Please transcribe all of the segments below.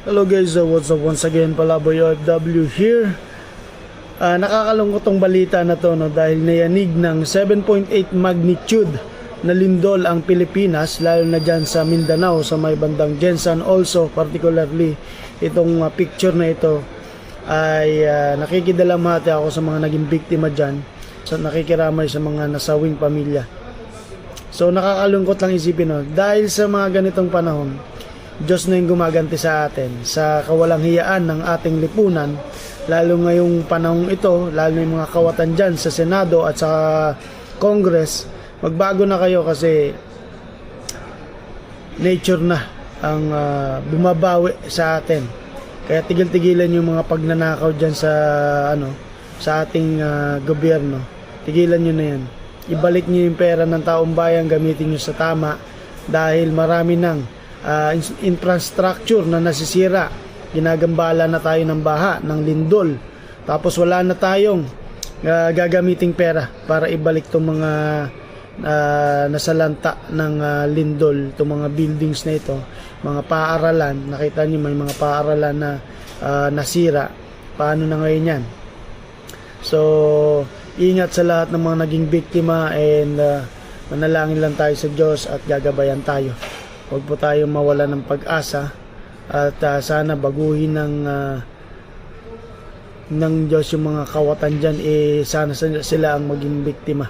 Hello guys, what's up once again, Palaboy OFW here. Nakakalungkot tong balita na to, no, dahil nayanig ng 7.8 magnitude na lindol ang Pilipinas, lalo na dyan sa Mindanao, sa may bandang Jensan. Also, particularly, itong picture na ito ay nakikidalamhati ako sa mga naging biktima dyan, sa nakikiramay sa mga nasawing pamilya. So nakakalungkot lang isipin, no, dahil sa mga ganitong panahon, Diyos na yung gumaganti sa atin sa kawalang hiyaan ng ating lipunan, lalo ngayong panahong ito, lalo yung mga kawatan dyan sa Senado at sa Congress. Magbago na kayo kasi nature na ang bumabawi sa atin. Kaya tigil-tigilan yung mga pagnanakaw dyan sa sa ating gobyerno. Tigilan nyo na yan. Ibalik nyo yung pera ng taong bayan, gamitin nyo sa tama, dahil marami ng infrastructure na nasisira. Ginagambala na tayo ng baha, ng lindol, tapos wala na tayong gagamiting pera para ibalik itong mga nasalanta ng lindol, itong mga buildings na ito, mga paaralan. Nakita niyo may mga paaralan na nasira. Paano na ngayon yan? So ingat sa lahat ng mga naging biktima, and manalangin lang tayo sa Diyos at gagabayan tayo. Huwag po tayo mawala ng pag-asa, at sana baguhin ng Diyos yung mga kawatan dyan. Sana sila ang maging biktima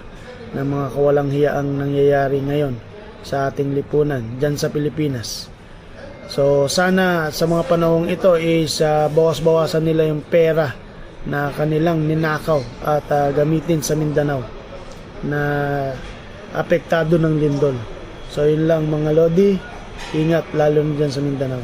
ng mga kawalang hiyaang nangyayari ngayon sa ating lipunan dyan sa Pilipinas. So sana sa mga panahong ito is bawas-bawasan nila yung pera na kanilang ninakaw at gamitin sa Mindanao na apektado ng lindol. So yun lang mga Lodi, ingat lalo na dyan sa Mindanao.